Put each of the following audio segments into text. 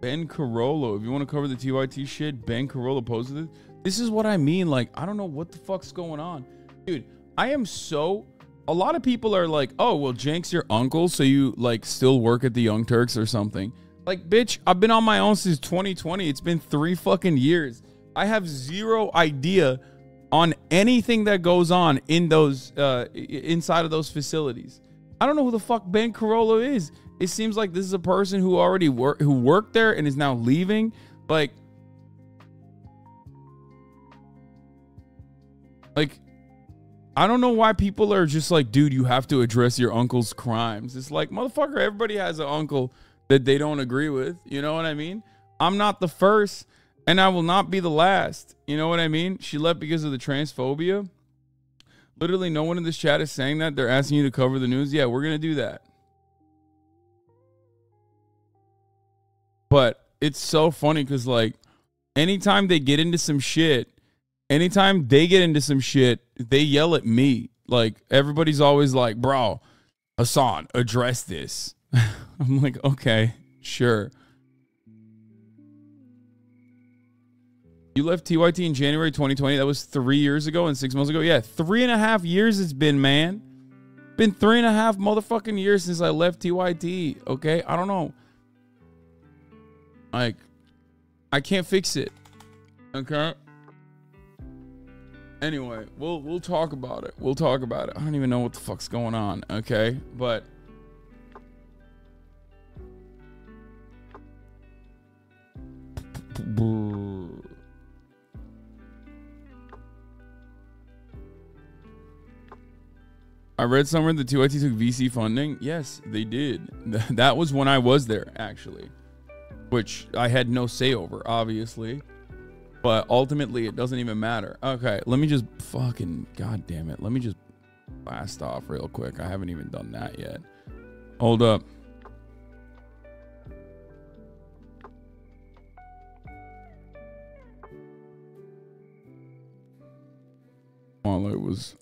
Ben Carollo. If you want to cover the TYT shit, Ben Carollo posted it. This is what I mean. Like, I don't know what the fuck's going on. Dude, I am so... A lot of people are like, oh, well, Jank's your uncle, so you, like, still work at the Young Turks or something. Like, bitch, I've been on my own since 2020. It's been 3 fucking years. I have zero idea on anything that goes on in those, inside of those facilities. I don't know who the fuck Ben Carollo is. It seems like this is a person who already worked there and is now leaving. Like, I don't know why people are just like, dude, you have to address your uncle's crimes. It's like, motherfucker, everybody has an uncle that they don't agree with. You know what I mean? I'm not the first, and I will not be the last. You know what I mean? She left because of the transphobia. Literally, no one in this chat is saying that. They're asking you to cover the news. Yeah, we're going to do that. But it's so funny because, like, anytime they get into some shit, they yell at me. Like, everybody's always like, bro, Hasan, address this. I'm like, okay, sure. You left TYT in January 2020. That was 3 years ago and 6 months ago. Yeah, 3.5 years it's been, man. Been 3.5 motherfucking years since I left TYT. Okay, I don't know. Like, I can't fix it. Okay. Anyway, we'll talk about it. We'll talk about it. I don't even know what the fuck's going on. Okay, but I read somewhere that TYT took VC funding. Yes, they did. That was when I was there, actually, which I had no say over, obviously. But ultimately, it doesn't even matter. Okay, let me just fucking... God damn it. Let me just blast off real quick. I haven't even done that yet. Hold up. While it was...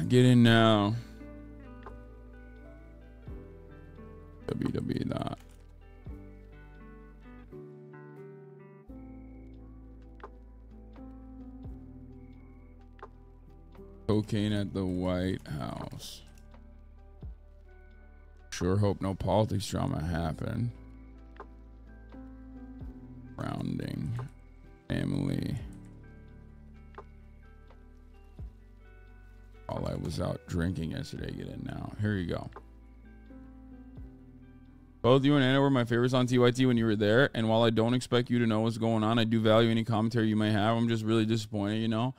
Get in now. www. Cocaine at the White House. Sure hope no politics drama happened. Rounding. Family. While I was out drinking yesterday, get in now. Here you go. Both you and Anna were my favorites on TYT when you were there, and while I don't expect you to know what's going on, I do value any commentary you may have. I'm just really disappointed, you know?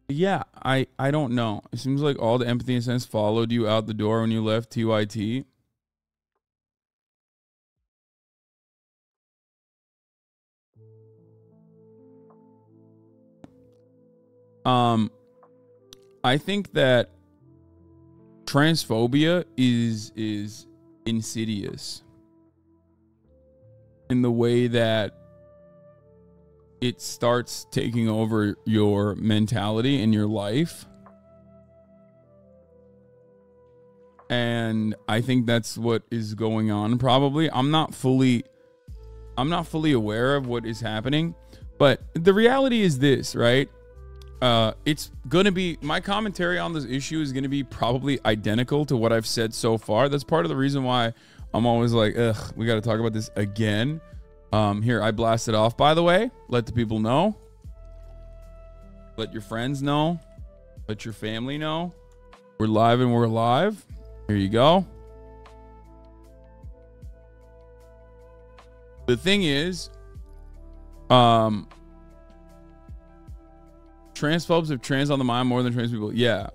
Yeah, I don't know. It seems like all the empathy and sense followed you out the door when you left TYT. I think that transphobia is insidious in the way that it starts taking over your mentality and your life. And I think that's what is going on probably. I'm not fully aware of what is happening, but the reality is this, right? It's gonna be, my commentary on this issue is gonna be probably identical to what I've said so far. That's part of the reason why I'm always like, ugh, we got to talk about this again. Here, I blasted off, by the way. Let the people know. Let your friends know. Let your family know. We're live and we're alive. Here you go. The thing is, transphobes have trans on the mind more than trans people. Yeah.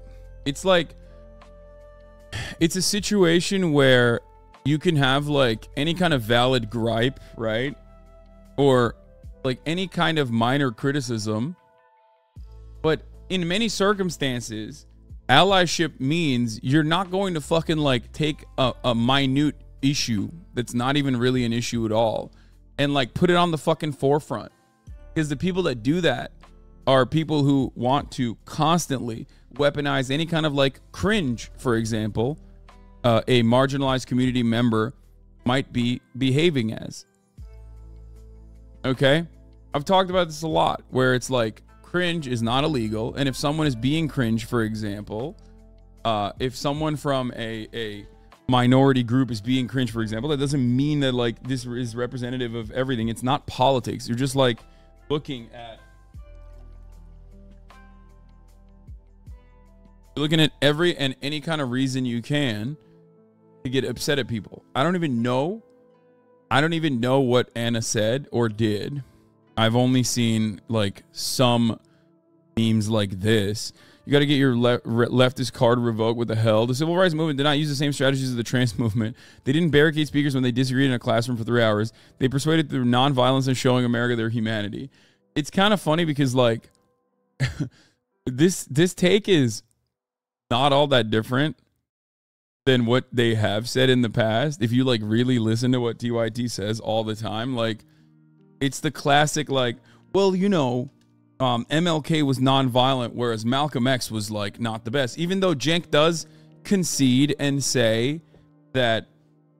It's like, it's a situation where you can have like any kind of valid gripe, right? Or like any kind of minor criticism. But in many circumstances, allyship means you're not going to fucking like take a minute issue that's not even really an issue at all and like put it on the fucking forefront. Because the people that do that are people who want to constantly weaponize any kind of like cringe, for example, a marginalized community member might be behaving as. Okay? I've talked about this a lot, where it's like cringe is not illegal. And if someone is being cringe, for example, if someone from a minority group is being cringe, for example, that doesn't mean that like this is representative of everything. It's not politics. You're just like looking at every and any kind of reason you can to get upset at people. I don't even know what Anna said or did. I've only seen like some memes like this. You got to get your leftist card revoked. What the hell? The civil rights movement did not use the same strategies as the trans movement. They didn't barricade speakers when they disagreed in a classroom for 3 hours. They persuaded through nonviolence and showing America their humanity. It's kind of funny because like this take is not all that different than what they have said in the past. If you like really listen to what TYT says all the time, like it's the classic like, well, you know, MLK was nonviolent, whereas Malcolm X was like not the best. Even though Cenk does concede and say that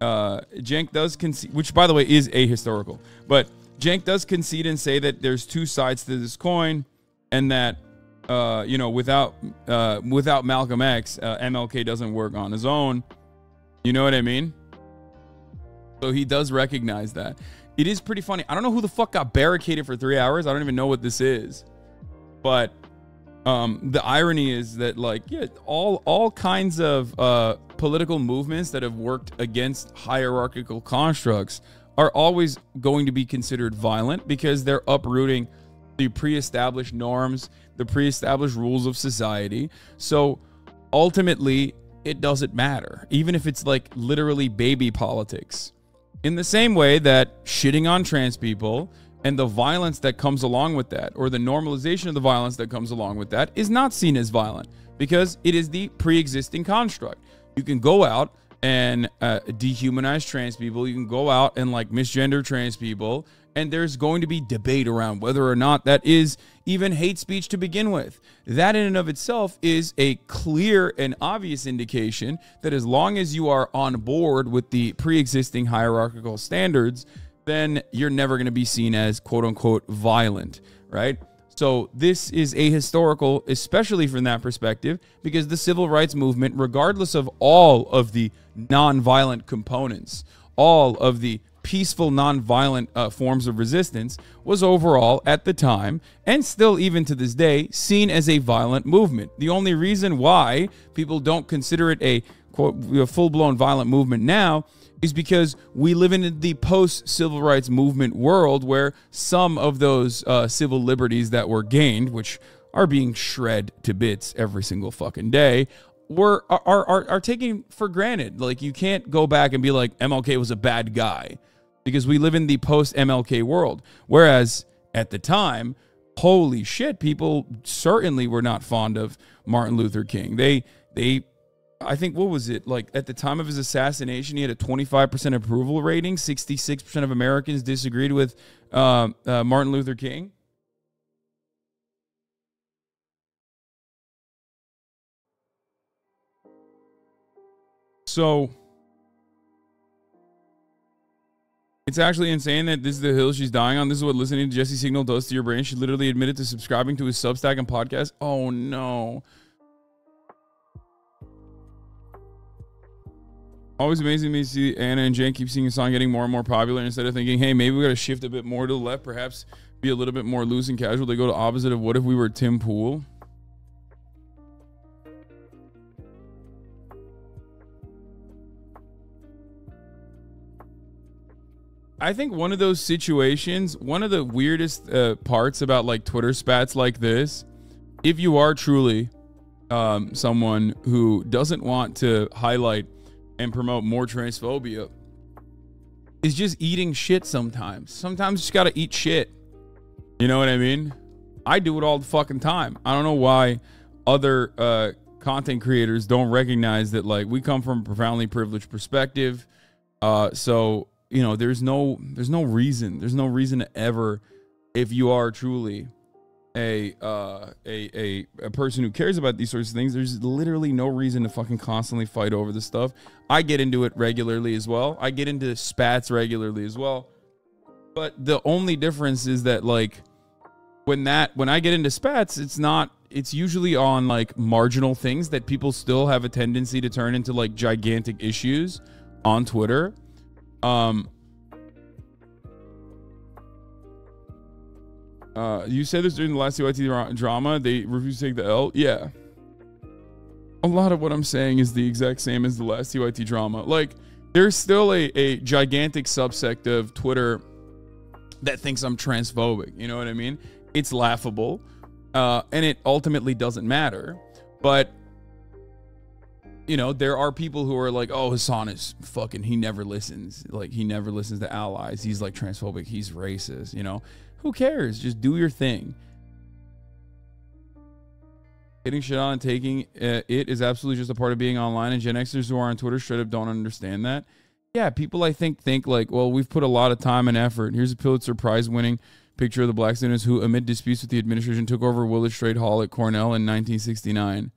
Cenk does concede, which by the way is ahistorical, but Cenk does concede and say that there's two sides to this coin, and that you know, without Malcolm X, MLK doesn't work on his own. You know what I mean? So he does recognize that. It is pretty funny. I don't know who the fuck got barricaded for 3 hours. I don't even know what this is. But the irony is that, like, yeah, all kinds of political movements that have worked against hierarchical constructs are always going to be considered violent because they're uprooting the pre-established norms, the pre-established rules of society. So ultimately, it doesn't matter, even if it's like literally baby politics. In the same way that shitting on trans people and the violence that comes along with that, or the normalization of the violence that comes along with that, is not seen as violent because it is the pre-existing construct. You can go out and dehumanize trans people. You can go out and like misgender trans people, and there's going to be debate around whether or not that is even hate speech to begin with. That in and of itself is a clear and obvious indication that as long as you are on board with the pre-existing hierarchical standards, then you're never going to be seen as quote unquote violent, right? So this is ahistorical, especially from that perspective, because the civil rights movement, regardless of all of the nonviolent components, all of the peaceful nonviolent forms of resistance, was overall at the time, and still even to this day, seen as a violent movement. The only reason why people don't consider it a quote full-blown violent movement now is because we live in the post-civil rights movement world where some of those civil liberties that were gained, which are being shred to bits every single fucking day, are taken for granted. Like, you can't go back and be like, MLK was a bad guy, because we live in the post-MLK world. Whereas at the time, holy shit, people certainly were not fond of Martin Luther King. They I think, what was it? Like, at the time of his assassination, he had a 25% approval rating. 66% of Americans disagreed with Martin Luther King. So it's actually insane that this is the hill she's dying on. This is what listening to Jesse Signal does to your brain. She literally admitted to subscribing to his Substack and podcast. Oh, no. Always amazing to me to see Anna and Cenk keep seeing a song getting more and more popular. Instead of thinking, hey, maybe we got to shift a bit more to the left, perhaps be a little bit more loose and casual, they go to opposite of what if we were Tim Pool? I think one of those situations, one of the weirdest parts about like Twitter spats like this, if you are truly someone who doesn't want to highlight and promote more transphobia is just eating shit sometimes. Sometimes you just gotta eat shit. You know what I mean? I do it all the fucking time. I don't know why other content creators don't recognize that, like, we come from a profoundly privileged perspective. So, you know, there's no reason to ever, if you are truly a person who cares about these sorts of things, there's literally no reason to fucking constantly fight over this stuff. I get into it regularly as well. I get into spats regularly as well. But the only difference is that, like, when I get into spats, it's usually on like marginal things that people still have a tendency to turn into like gigantic issues on Twitter. You said this during the last TYT drama, they refused to take the L. Yeah. A lot of what I'm saying is the exact same as the last TYT drama. Like, there's still a gigantic subsect of Twitter that thinks I'm transphobic. You know what I mean? It's laughable. And it ultimately doesn't matter. But, you know, there are people who are like, oh, Hasan is fucking, he never listens. Like, he never listens to allies. He's like transphobic. He's racist, you know? Who cares? Just do your thing. Getting shit on and taking it is absolutely just a part of being online. And Gen Xers who are on Twitter straight up don't understand that. Yeah, people I think like, well, we've put a lot of time and effort. Here's a Pulitzer Prize winning picture of the black students who, amid disputes with the administration, took over Willard Straight Hall at Cornell in 1969.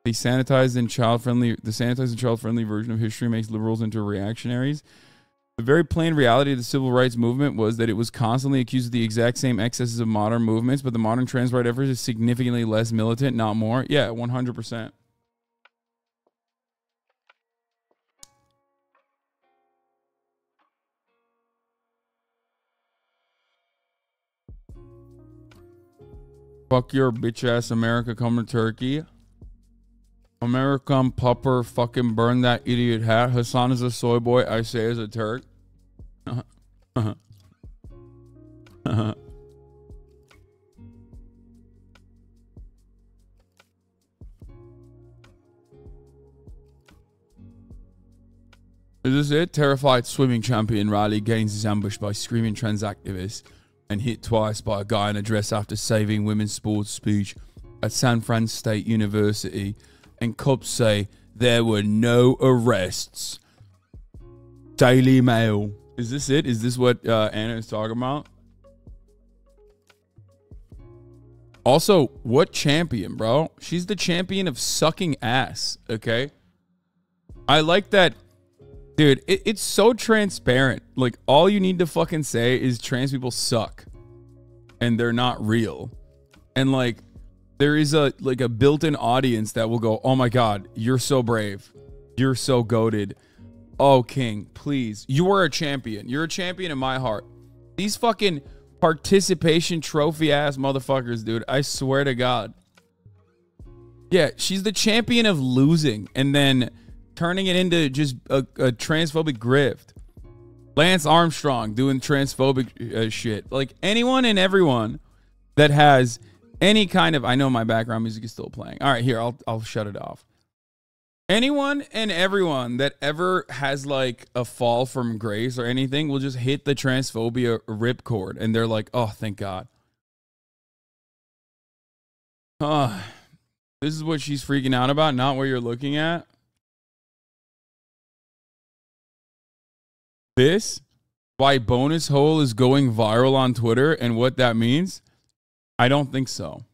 The sanitized and child-friendly version of history makes liberals into reactionaries. The very plain reality of the civil rights movement was that it was constantly accused of the exact same excesses of modern movements, but the modern trans right effort is significantly less militant, not more. Yeah, 100%. Fuck your bitch ass America, come to Turkey. American pupper, fucking burn that idiot hat. Hasan is a soy boy, I say as a Turk. Is this it? Terrified swimming champion Riley gains his ambush by screaming trans activist and hit twice by a guy in a dress after saving women's sports speech at San Fran State University. And cops say there were no arrests. Daily Mail. Is this it? Is this what Anna is talking about? Also, what champion, bro? She's the champion of sucking ass, okay? I like that. Dude, it's so transparent. Like, all you need to fucking say is trans people suck. And they're not real. And, like, there is a built-in audience that will go, oh my God, you're so brave. You're so goated. Oh, King, please. You are a champion. You're a champion in my heart. These fucking participation trophy-ass motherfuckers, dude. I swear to God. Yeah, she's the champion of losing and then turning it into just a transphobic grift. Lance Armstrong doing transphobic shit. Like, anyone and everyone that has any kind of... I know my background music is still playing. All right, here, I'll shut it off. Anyone and everyone that ever has, like, a fall from grace or anything will just hit the transphobia ripcord, and they're like, oh, thank God. This is what she's freaking out about, not what you're looking at. This, why bonus hole is going viral on Twitter and what that means? I don't think so.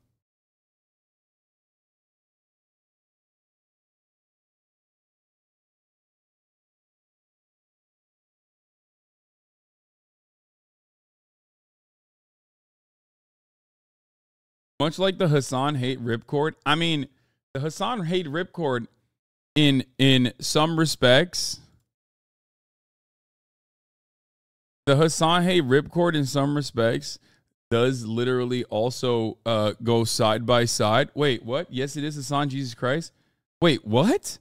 Much like the Hasan hate ripcord. I mean, the Hasan hate ripcord in some respects. The Hasan hate ripcord in some respects does literally also go side by side. Wait, what? Yes, it is Hasan Jesus Christ. Wait, what?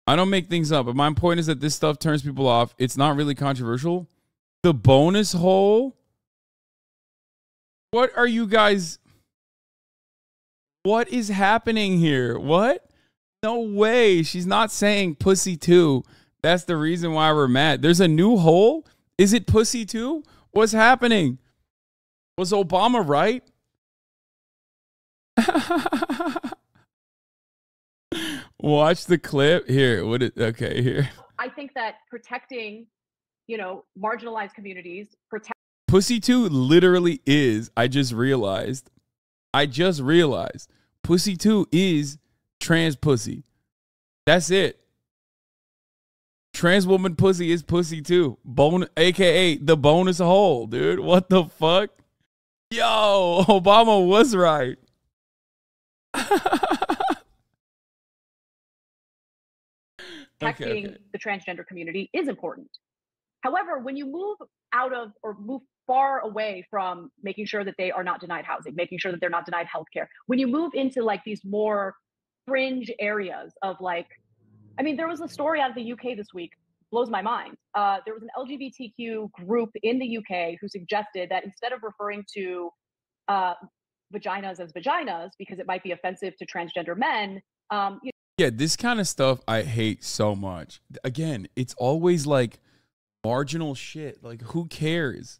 I don't make things up, but my point is that this stuff turns people off. It's not really controversial. The bonus hole? What are you guys... What is happening here? What? No way. She's not saying pussy too. That's the reason why we're mad. There's a new hole? Is it pussy too? What's happening? Was Obama right? Watch the clip. Here. Okay, here. I think that protecting, marginalized communities, pussy too literally is, I just realized. Pussy too is trans pussy. That's it. Trans woman pussy is pussy too. AKA the bonus hole, dude. What the fuck? Yo, Obama was right. Protecting the transgender community is important. However, when you move out of or move far away from making sure that they are not denied housing, making sure that they're not denied healthcare, when you move into like these more fringe areas of there was a story out of the UK this week, blows my mind. There was an LGBTQ group in the UK who suggested that instead of referring to vaginas as vaginas because it might be offensive to transgender men, yeah, this kind of stuff I hate so much. Again, it's always like marginal shit. Like, who cares?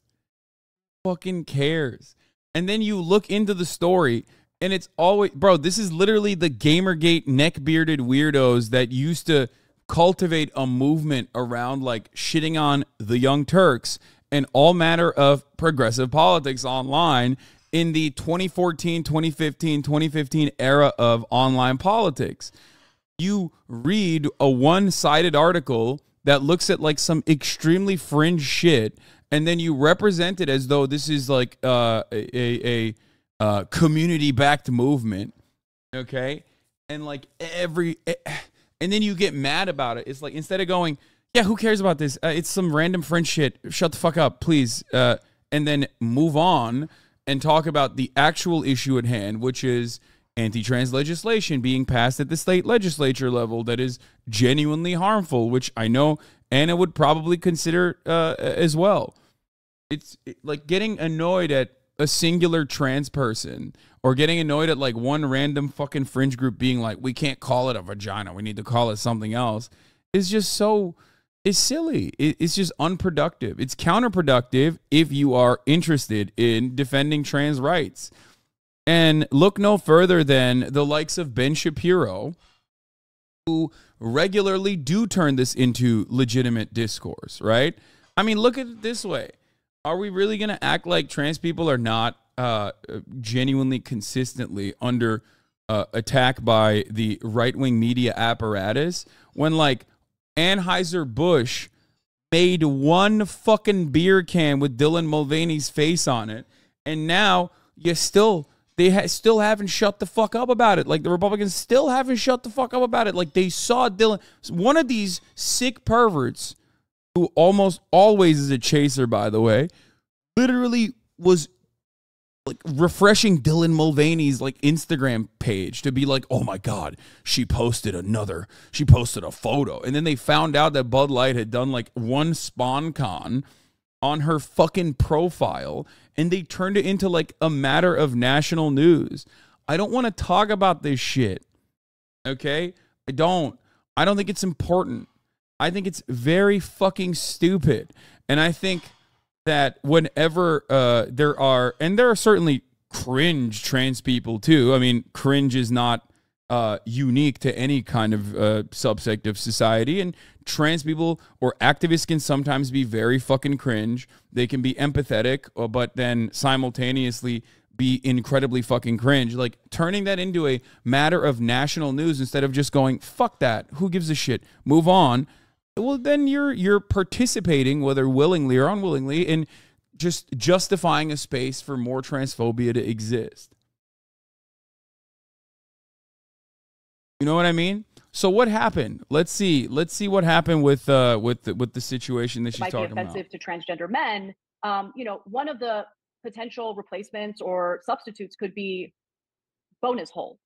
Fucking cares. And then you look into the story and it's always, bro, this is literally the Gamergate neck-bearded weirdos that used to cultivate a movement around like shitting on the Young Turks and all manner of progressive politics online in the 2014, 2015, 2015 era of online politics. You read a one-sided article that looks at like some extremely fringe shit, and then you represent it as though this is like a community-backed movement, okay? And like and then you get mad about it. It's like, instead of going, yeah, who cares about this? It's some random fringe shit. Shut the fuck up, please. And then move on and talk about the actual issue at hand, which is anti-trans legislation being passed at the state legislature level that is genuinely harmful, which I know Anna would probably consider as well. It's like getting annoyed at a singular trans person or getting annoyed at like one random fucking fringe group being like, we can't call it a vagina, we need to call it something else, is just so, it's silly. It's just unproductive. It's counterproductive if you are interested in defending trans rights. And look no further than the likes of Ben Shapiro, who regularly do turn this into legitimate discourse, right? I mean, look at it this way. Are we really going to act like trans people are not genuinely consistently under attack by the right-wing media apparatus when, like, Anheuser-Busch made one fucking beer can with Dylan Mulvaney's face on it, and now you still... They still haven't shut the fuck up about it. Like, the Republicans still haven't shut the fuck up about it. Like, they saw Dylan. One of these sick perverts, who almost always is a chaser, by the way, literally was like refreshing Dylan Mulvaney's like Instagram page to be like, oh my God, she posted a photo. And then they found out that Bud Light had done like one SpawnCon on her fucking profile, and they turned it into like a matter of national news. I don't want to talk about this shit. Okay? I don't think it's important. I think it's very fucking stupid. And I think that whenever there are certainly cringe trans people too. I mean, cringe is not unique to any kind of subsect of society, and trans people or activists can sometimes be very fucking cringe. They can be empathetic, but then simultaneously be incredibly fucking cringe. Like, turning that into a matter of national news instead of just going, fuck that, who gives a shit, move on. Well, then you're participating, whether willingly or unwillingly, in just justifying a space for more transphobia to exist. You know what I mean? So what happened? Let's see what happened with the situation that she's talking about. Might be offensive to transgender men. One of the potential replacements or substitutes could be bonus hole.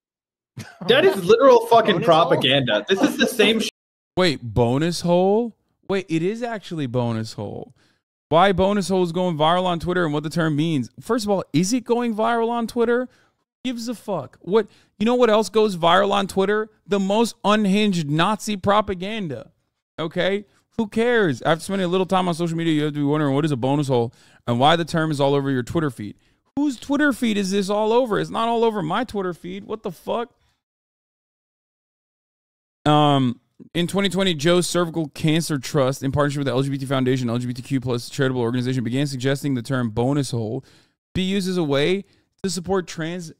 That is literal fucking bonus propaganda. Hole? This is the same shit. Wait, bonus hole? Wait, it is actually bonus hole. Why bonus hole is going viral on Twitter and what the term means. First of all, is it going viral on Twitter? Gives a fuck? What, you know what else goes viral on Twitter? The most unhinged Nazi propaganda. Okay? Who cares? After spending a little time on social media, you have to be wondering what is a bonus hole and why the term is all over your Twitter feed. Whose Twitter feed is this all over? It's not all over my Twitter feed. What the fuck? In 2020, Joe's Cervical Cancer Trust, in partnership with the LGBT Foundation, LGBTQ plus charitable organization, began suggesting the term bonus hole be used as a way to support trans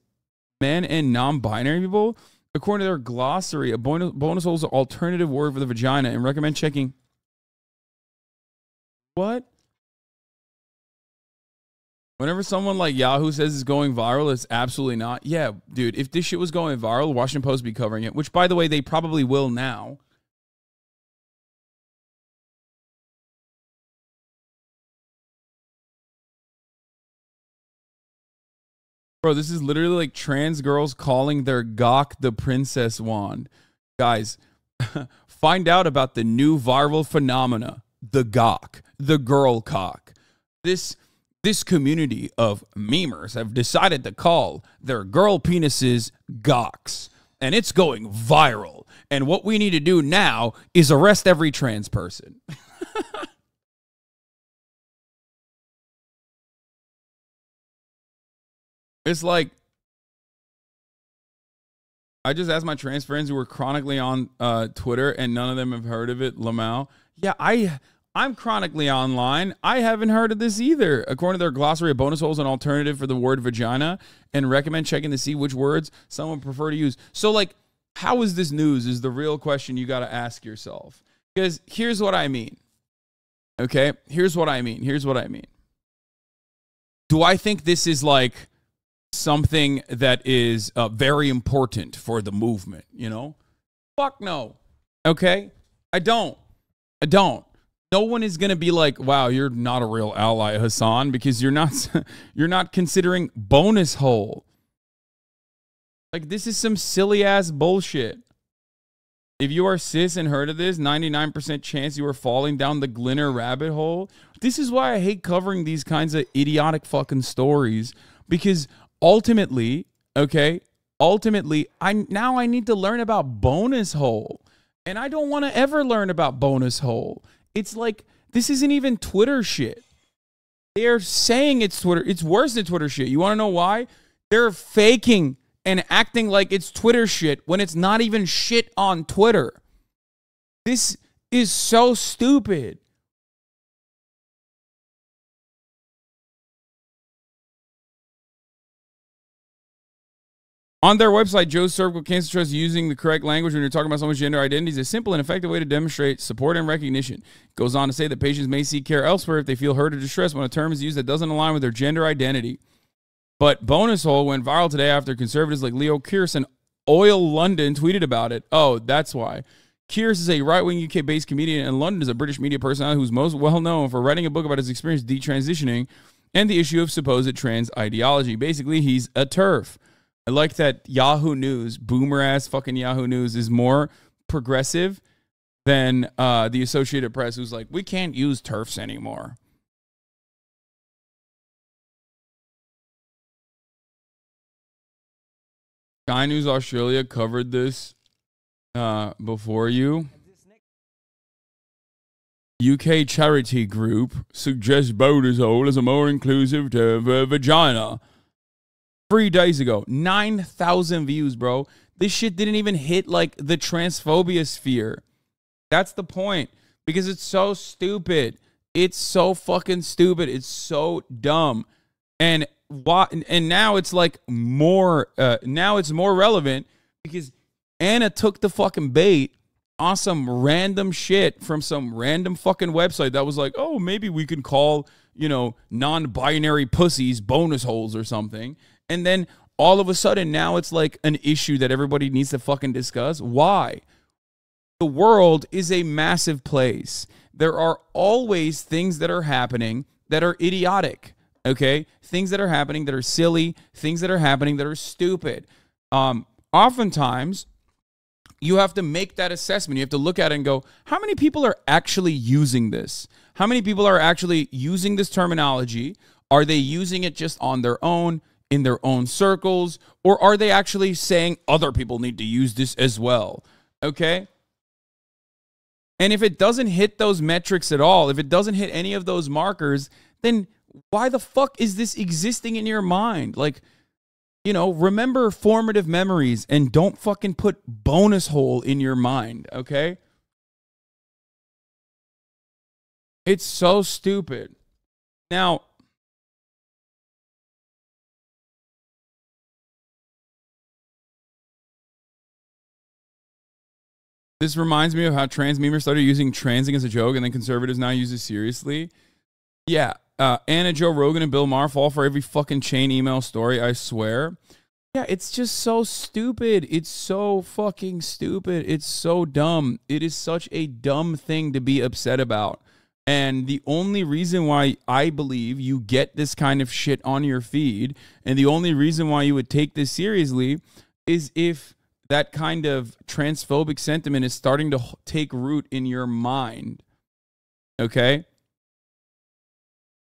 men and non-binary people. According to their glossary, a bonus hole is an alternative word for the vagina, and recommend checking. What? Whenever someone like Yahoo says it's going viral, it's absolutely not. Yeah, dude, if this shit was going viral, Washington Post would be covering it, which, by the way, they probably will now. Bro, this is literally like trans girls calling their gawk the princess wand. Guys, find out about the new viral phenomena, the gawk, the girl cock. This community of memers have decided to call their girl penises gawks, and it's going viral. And what we need to do now is arrest every trans person. It's like, I just asked my trans friends who were chronically on Twitter, and none of them have heard of it. Lamau. Yeah, I'm chronically online. I haven't heard of this either. According to their glossary, a bonus hole is an alternative for the word vagina, and recommend checking to see which words someone prefer to use. So, like, how is this news is the real question you got to ask yourself. Because here's what I mean. Okay? Here's what I mean. Do I think this is like something that is very important for the movement, you know? Fuck no. Okay? I don't. No one is going to be like, wow, you're not a real ally, Hasan, because you're not considering bonus hole. Like, this is some silly ass bullshit. If you are cis and heard of this, 99% chance you are falling down the Glinner rabbit hole. This is why I hate covering these kinds of idiotic fucking stories, because ultimately, I need to learn about bonus hole. And I don't want to ever learn about bonus hole. It's like, this isn't even Twitter shit. They're saying it's Twitter. It's worse than Twitter shit. You want to know why? They're faking and acting like it's Twitter shit when it's not even shit on Twitter. This is so stupid. On their website, Joe's Cervical Cancer Trust, using the correct language when you're talking about someone's gender identity is a simple and effective way to demonstrate support and recognition. It goes on to say that patients may seek care elsewhere if they feel hurt or distressed when a term is used that doesn't align with their gender identity. But bonus hole went viral today after conservatives like Leo Kearse and Oil London tweeted about it. Oh, that's why. Kearse is a right-wing UK-based comedian, and London is a British media personality who's most well-known for writing a book about his experience detransitioning and the issue of supposed trans ideology. Basically, he's a TERF. I like that Yahoo News, boomer-ass fucking Yahoo News, is more progressive than the Associated Press, who's like, we can't use TERFs anymore. Sky News Australia covered this before you. UK charity group suggests bonus hole as a more inclusive term for vagina. 3 days ago, 9,000 views, bro. This shit didn't even hit like the transphobia sphere. That's the point, because it's so stupid. It's so fucking stupid. It's so dumb. And now it's like more. Now it's more relevant because Anna took the fucking bait on some random shit from some random fucking website that was like, oh, maybe we can call, you know, non-binary pussies bonus holes or something. And then all of a sudden now it's like an issue that everybody needs to fucking discuss. Why? The world is a massive place. There are always things that are happening that are idiotic. Okay? Things that are happening that are silly, things that are happening that are stupid. Oftentimes, you have to make that assessment. You have to look at it and go, how many people are actually using this? How many people are actually using this terminology? Are they using it just on their own? in their own circles, or are they actually saying other people need to use this as well? Okay? And if it doesn't hit those metrics at all, if it doesn't hit any of those markers, then why the fuck is this existing in your mind? Like, you know, remember formative memories and don't fucking put bonus hole in your mind, okay? It's so stupid. Now, this reminds me of how trans memers started using transing as a joke and then conservatives now use it seriously. Yeah. Anna, Joe Rogan, and Bill Maher fall for every fucking chain email story, I swear. Yeah, it's just so stupid. It's so fucking stupid. It's so dumb. It is such a dumb thing to be upset about. And the only reason why I believe you get this kind of shit on your feed, and the only reason why you would take this seriously, is if that kind of transphobic sentiment is starting to take root in your mind. Okay?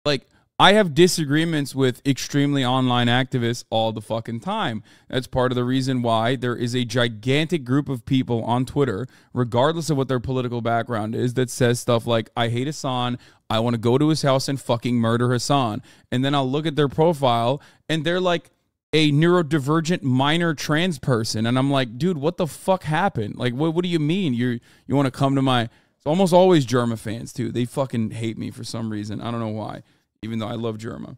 Like, I have disagreements with extremely online activists all the fucking time. That's part of the reason why there is a gigantic group of people on Twitter, regardless of what their political background is, that says stuff like, I hate Hasan, I want to go to his house and fucking murder Hasan. And then I'll look at their profile, and they're like a neurodivergent minor trans person. And I'm like, dude, what the fuck happened? Like, what do you mean? You want to come to my... It's almost always Germa fans, too. They fucking hate me for some reason. I don't know why. Even though I love Germa.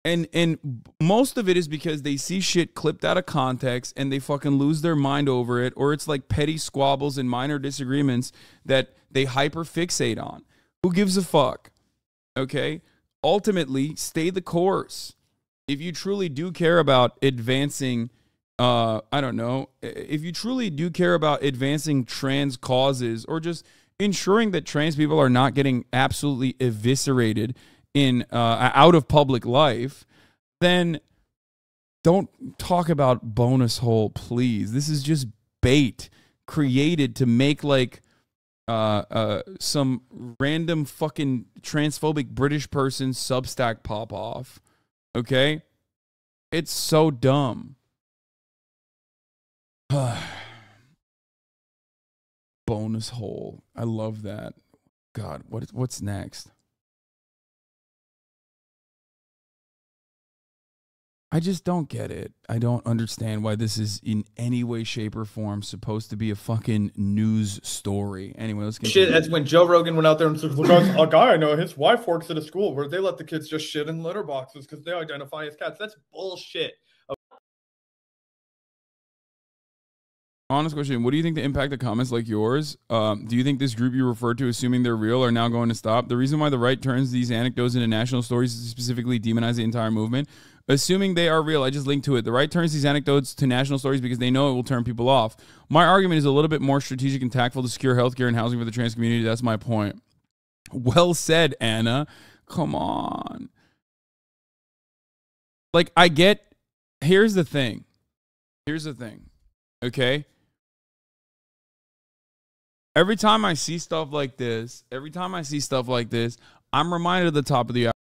And most of it is because they see shit clipped out of context and they fucking lose their mind over it, or it's like petty squabbles and minor disagreements that they hyper fixate on. Who gives a fuck? Okay? Ultimately, stay the course. If you truly do care about advancing, I don't know, if you truly do care about advancing trans causes, or just ensuring that trans people are not getting absolutely eviscerated in out of public life, then don't talk about bonus hole, please. This is just bait created to make like some random fucking transphobic British person Substack pop off. Okay? It's so dumb. Bonus hole. I love that. God, what's next? I just don't get it. I don't understand why this is in any way, shape, or form supposed to be a fucking news story. Anyway, let's get shit. That's when Joe Rogan went out there and said, "Look, a guy I know, his wife works at a school where they let the kids just shit in litter boxes because they identify as cats." That's bullshit. Honest question, what do you think the impact of comments like yours? Do you think this group you referred to, assuming they're real, are now going to stop? The reason why the right turns these anecdotes into national stories is to specifically demonize the entire movement. Assuming they are real, I just linked to it. The right turns these anecdotes to national stories because they know it will turn people off. My argument is a little bit more strategic and tactful to secure healthcare and housing for the trans community. That's my point. Well said, Anna. Come on. Like, I get... Here's the thing. Okay? Every time I see stuff like this, I'm reminded at the top of the hour